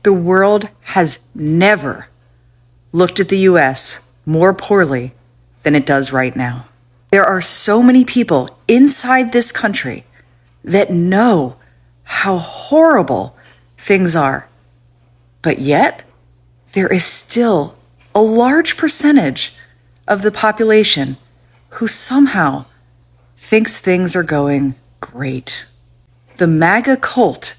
The world has never looked at the U.S. more poorly than it does right now. There are so many people inside this country that know how horrible things are. But yet, there is still a large percentage of the population who somehow thinks things are going great. The MAGA cult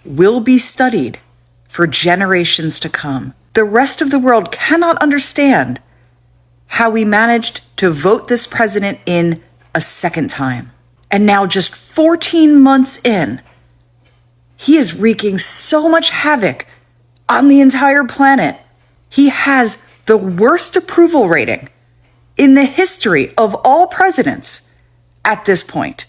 will be studied for generations to come. The rest of the world cannot understand how we managed to vote this president in a second time. And now, just 14 months in, he is wreaking so much havoc on the entire planet. He has the worst approval rating in the history of all presidents at this point.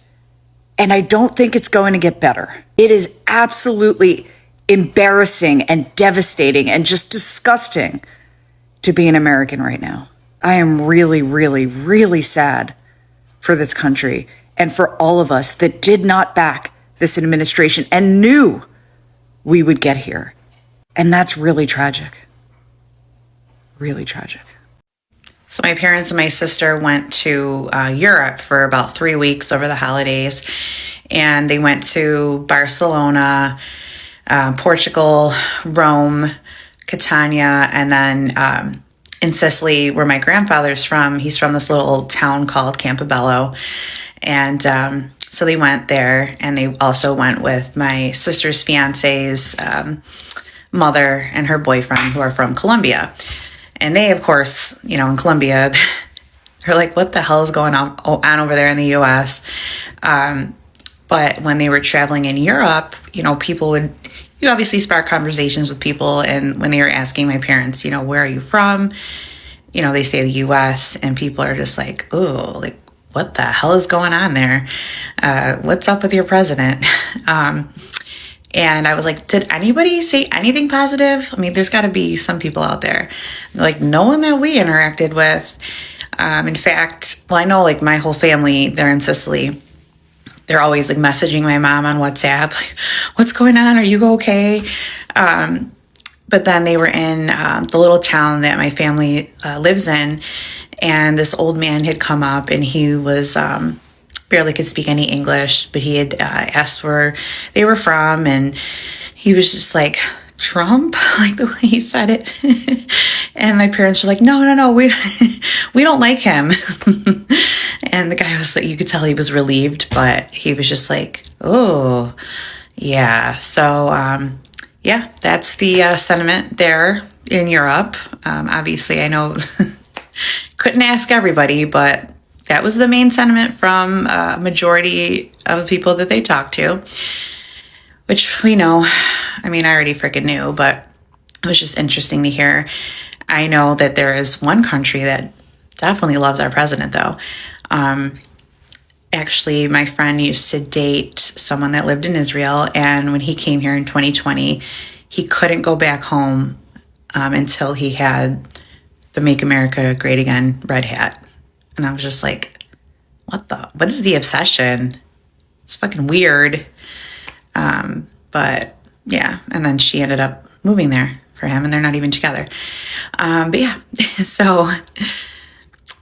And I don't think it's going to get better. It is absolutely embarrassing and devastating and just disgusting to be an American right now. I am really, really, really sad for this country and for all of us that did not back this administration and knew we would get here. And that's really tragic. Really tragic. So my parents and my sister went to Europe for about 3 weeks over the holidays. And they went to Barcelona, Portugal, Rome, Catania, and then in Sicily, where my grandfather's from. He's from this little town called Campobello. And so they went there, and they also went with my sister's fiance's mother and her boyfriend, who are from Colombia. And they, of course, you know, in Colombia, they're like, what the hell is going on over there in the U.S.? But when they were traveling in Europe, you know, you obviously spark conversations with people. And when they were asking my parents, you know, where are you from? You know, they say the U.S. and people are just like, oh, like, what the hell is going on there? What's up with your president? And I was like, did anybody say anything positive? I mean, there's got to be some people out there. Like, no one that we interacted with. In fact, well, I know like my whole family, they're in Sicily. They're always like messaging my mom on WhatsApp, like, what's going on? Are you okay? But then they were in the little town that my family lives in. And this old man had come up, and he was barely could speak any English, but he had asked where they were from, and he was just like, Trump, like the way he said it. And my parents were like, no, we don't like him. And the guy was like, you could tell he was relieved, but he was just like, oh, yeah. So, yeah, that's the sentiment there in Europe. Obviously, I know couldn't ask everybody, but that was the main sentiment from a majority of the people that they talked to, which we know, I mean, I already freaking knew, but it was just interesting to hear. I know that there is one country that definitely loves our president, though. Actually, my friend used to date someone that lived in Israel, and when he came here in 2020, he couldn't go back home until he had the Make America Great Again red hat. And I was just like, what is the obsession? It's fucking weird. But yeah, and then she ended up moving there for him, and they're not even together. But yeah, so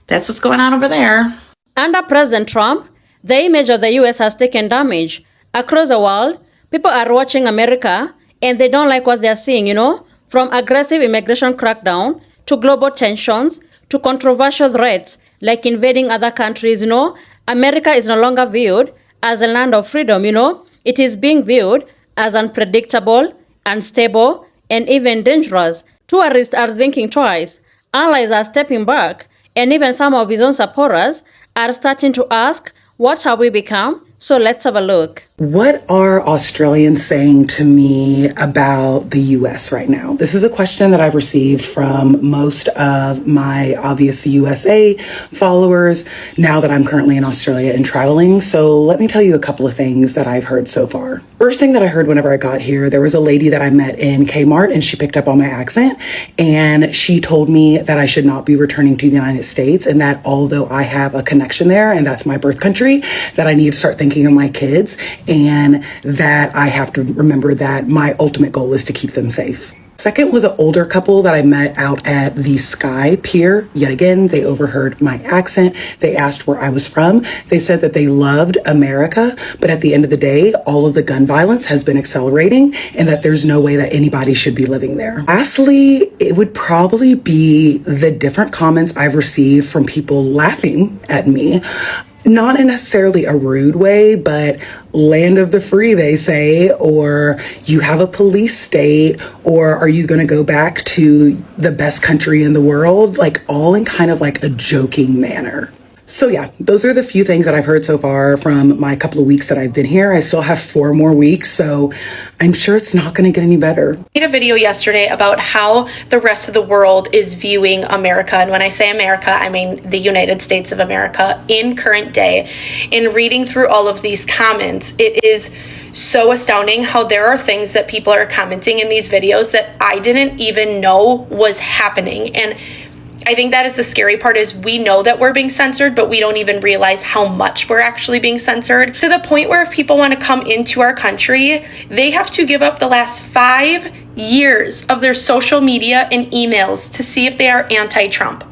that's what's going on over there. Under President Trump, the image of the U.S. has taken damage. Across the world, people are watching America, and they don't like what they're seeing, you know, from aggressive immigration crackdown to global tensions to controversial threats like invading other countries, you know. America is no longer viewed as a land of freedom, you know. It is being viewed as unpredictable, unstable, and even dangerous. Tourists are thinking twice. Allies are stepping back. And even some of his own supporters are starting to ask, what have we become? So let's have a look. What are Australians saying to me about the US right now? This is a question that I've received from most of my obvious USA followers now that I'm currently in Australia and traveling. So let me tell you a couple of things that I've heard so far. First thing that I heard whenever I got here, there was a lady that I met in Kmart, and she picked up on my accent, and she told me that I should not be returning to the United States, and that although I have a connection there and that's my birth country, that I need to start thinking thinking of my kids and that I have to remember that my ultimate goal is to keep them safe. Second was an older couple that I met out at the Sky Pier. Yet again, they overheard my accent. They asked where I was from. They said that they loved America, but at the end of the day, all of the gun violence has been accelerating and that there's no way that anybody should be living there. Lastly, it would probably be the different comments I've received from people laughing at me. Not in necessarily a rude way, but land of the free, they say, or you have a police state, or are you going to go back to the best country in the world? Like all in kind of like a joking manner. So yeah, those are the few things that I've heard so far from my couple of weeks that I've been here. I still have 4 more weeks, so I'm sure it's not going to get any better. I made a video yesterday about how the rest of the world is viewing America. And when I say America, I mean the United States of America in current day. In reading through all of these comments, it is so astounding how there are things that people are commenting in these videos that I didn't even know was happening. And I think that is the scary part, is we know that we're being censored, but we don't even realize how much we're actually being censored, to the point where if people want to come into our country, they have to give up the last 5 years of their social media and emails to see if they are anti-Trump.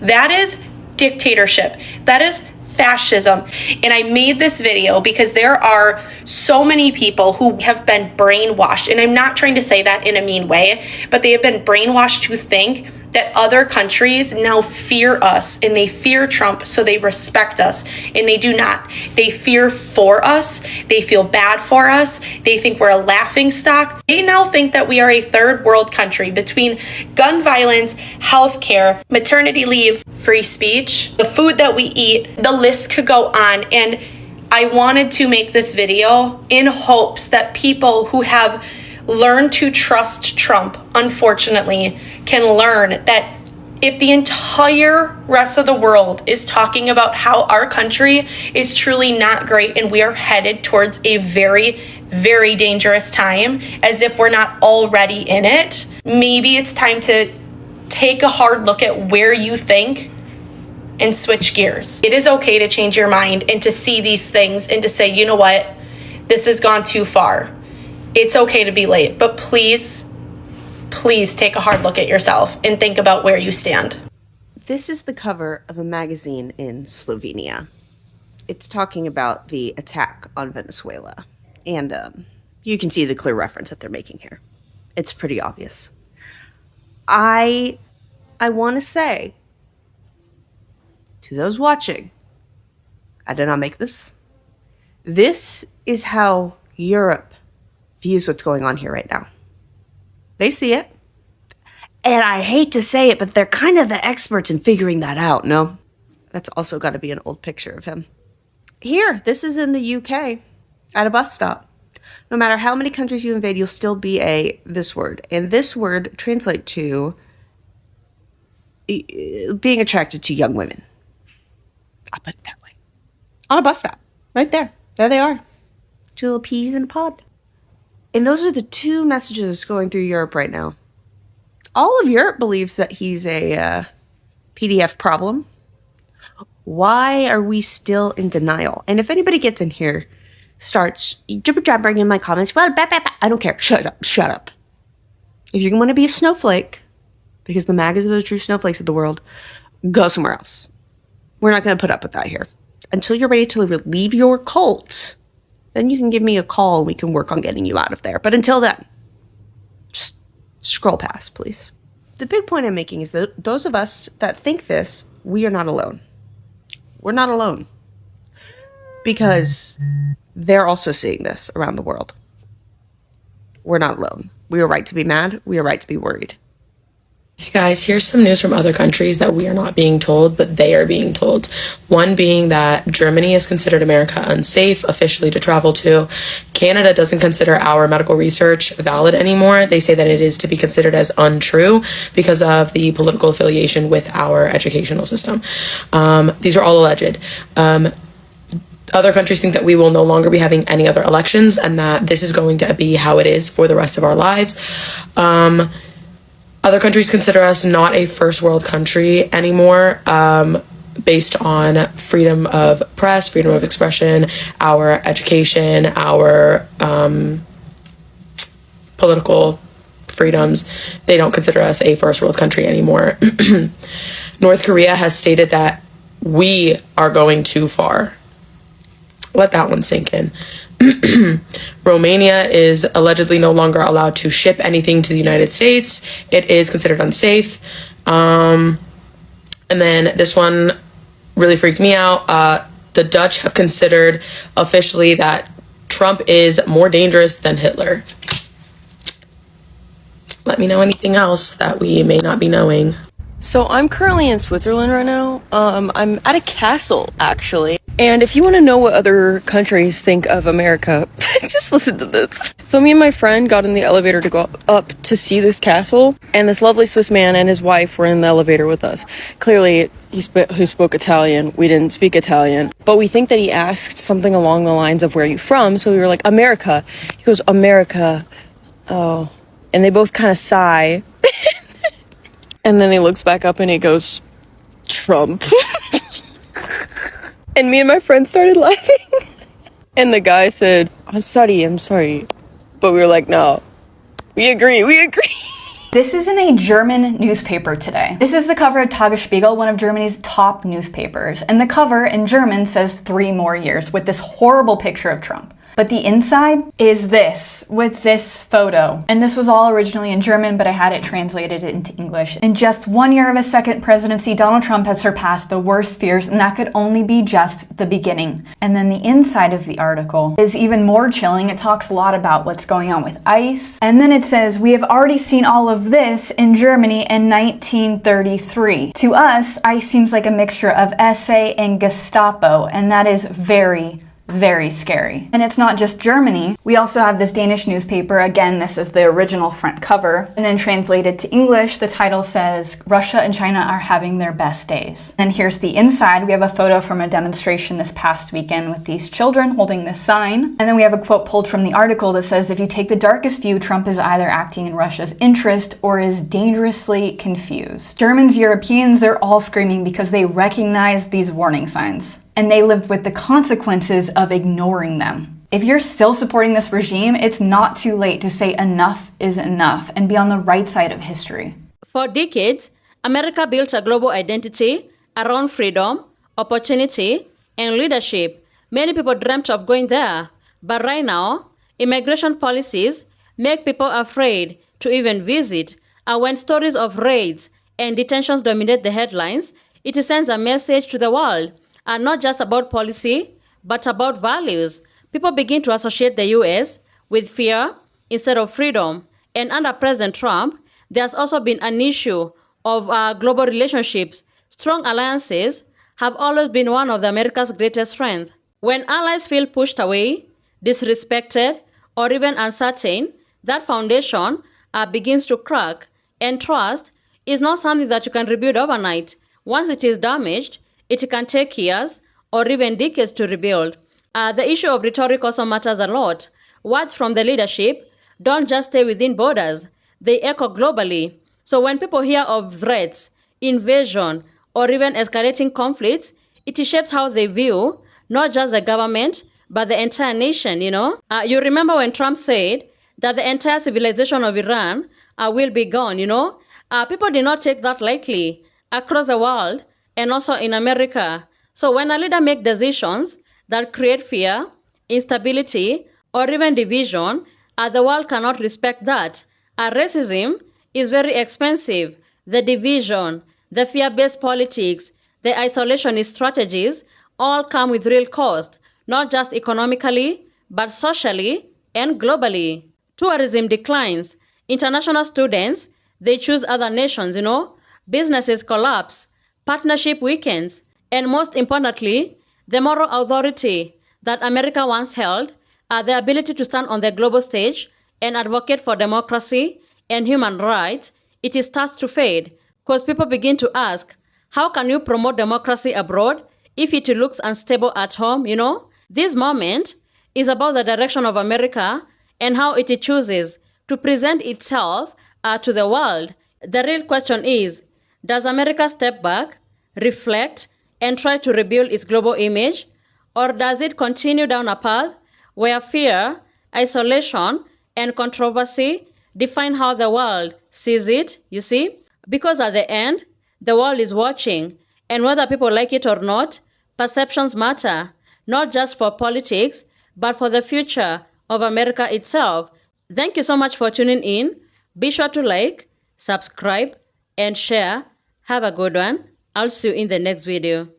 That is dictatorship. That is fascism. And I made this video because there are so many people who have been brainwashed, and I'm not trying to say that in a mean way, but they have been brainwashed to think that other countries now fear us and they fear Trump, so they respect us, and they do not. They fear for us. They feel bad for us. They think we're a laughing stock. They now think that we are a third world country between gun violence, healthcare, maternity leave, free speech, the food that we eat. The list could go on. And I wanted to make this video in hopes that people who have learned to trust Trump, unfortunately, can learn that if the entire rest of the world is talking about how our country is truly not great and we are headed towards a very, very dangerous time, as if we're not already in it, maybe it's time to take a hard look at where you think and switch gears. It is okay to change your mind and to see these things and to say, you know what, this has gone too far. It's okay to be late, but please take a hard look at yourself and think about where you stand. This is the cover of a magazine in Slovenia. It's talking about the attack on Venezuela. And you can see the clear reference that they're making here. It's pretty obvious. I want to say to those watching, I did not make this. This is how Europe views what's going on here right now. They see it. And I hate to say it, but they're kind of the experts in figuring that out, no? That's also got to be an old picture of him. Here, this is in the UK, at a bus stop. No matter how many countries you invade, you'll still be this word. And this word translates to being attracted to young women. I'll put it that way. On a bus stop, right there. There they are. 2 little peas in a pod. And those are the 2 messages going through Europe right now. All of Europe believes that he's a PDF problem. Why are we still in denial? And if anybody gets in here, starts jibber-jabbering in my comments, well, I don't care. Shut up. If you want to be a snowflake, because the MAGAs are the true snowflakes of the world, go somewhere else. We're not going to put up with that here. Until you're ready to leave your cult, then you can give me a call and we can work on getting you out of there. But until then, just scroll past, please. The big point I'm making is that those of us that think this, we are not alone. We're not alone. Because they're also seeing this around the world. We're not alone. We are right to be mad. We are right to be worried. Hey guys, here's some news from other countries that we are not being told, but they are being told. One being that Germany has considered America unsafe officially to travel to. Canada doesn't consider our medical research valid anymore. They say that it is to be considered as untrue because of the political affiliation with our educational system. These are all alleged. Other countries think that we will no longer be having any other elections and that this is going to be how it is for the rest of our lives. Other countries consider us not a first world country anymore. based on freedom of press, freedom of expression, our education, our political freedoms. They don't consider us a first world country anymore. North Korea has stated that we are going too far. Let that one sink in. Romania is allegedly no longer allowed to ship anything to the United States. It is considered unsafe. And then this one really freaked me out. The Dutch have considered officially that Trump is more dangerous than Hitler. Let me know anything else that we may not be knowing. So I'm currently in Switzerland right now. I'm at a castle, actually. And if you want to know what other countries think of America, just listen to this. So me and my friend got in the elevator to go up to see this castle, and this lovely Swiss man and his wife were in the elevator with us. Clearly, who spoke Italian. We didn't speak Italian, but we think that he asked something along the lines of, "Where are you from?" So we were like, "America." He goes, "America." Oh. And they both kind of sigh. And then he looks back up and he goes, "Trump." And me and my friend started laughing. And the guy said, I'm sorry. But we were like, no, we agree. This is in a German newspaper today. This is the cover of Tagesspiegel, one of Germany's top newspapers. And the cover in German says 3 more years with this horrible picture of Trump. But the inside is this, with this photo. And this was all originally in German, but I had it translated into English. In just 1 year of his second presidency, Donald Trump has surpassed the worst fears, and that could only be just the beginning. And then the inside of the article is even more chilling. It talks a lot about what's going on with ICE. And then it says, we have already seen all of this in Germany in 1933. To us, ICE seems like a mixture of SA and Gestapo, and that is very scary. And it's not just Germany. We also have this Danish newspaper. Again, this is the original front cover. And then translated to English, the title says, Russia and China are having their best days. And here's the inside. We have a photo from a demonstration this past weekend with these children holding this sign. And then we have a quote pulled from the article that says, if you take the darkest view, Trump is either acting in Russia's interest or is dangerously confused. Germans, Europeans, they're all screaming because they recognize these warning signs. And they lived with the consequences of ignoring them. If you're still supporting this regime, it's not too late to say enough is enough and be on the right side of history. For decades, America built a global identity around freedom, opportunity, and leadership. Many people dreamt of going there. But right now, immigration policies make people afraid to even visit. And when stories of raids and detentions dominate the headlines, it sends a message to the world. And not just about policy, but about values. People begin to associate the US with fear instead of freedom. And under President Trump, there's also been an issue of global relationships. Strong alliances have always been one of America's greatest strengths. When allies feel pushed away, disrespected, or even uncertain, that foundation begins to crack. And trust is not something that you can rebuild overnight. Once it is damaged, it can take years or even decades to rebuild. The issue of rhetoric also matters a lot. Words from the leadership don't just stay within borders. They echo globally. So when people hear of threats, invasion, or even escalating conflicts, it shapes how they view not just the government, but the entire nation, You remember when Trump said that the entire civilization of Iran will be gone, People did not take that lightly. Across the world, and also in America. So when a leader makes decisions that create fear, instability, or even division, the world cannot respect that. Racism is very expensive. The division, the fear-based politics, the isolationist strategies all come with real cost, not just economically, but socially and globally. Tourism declines. International students, they choose other nations, Businesses collapse. Partnership weakens, and most importantly, the moral authority that America once held, the ability to stand on the global stage and advocate for democracy and human rights, it starts to fade because people begin to ask, how can you promote democracy abroad if it looks unstable at home, This moment is about the direction of America and how it chooses to present itself to the world. The real question is, does America step back, reflect, and try to rebuild its global image? Or does it continue down a path where fear, isolation, and controversy define how the world sees it, you see? Because at the end, the world is watching, and whether people like it or not, perceptions matter, not just for politics, but for the future of America itself. Thank you so much for tuning in. Be sure to like, subscribe, and share. Have a good one. I'll see you in the next video.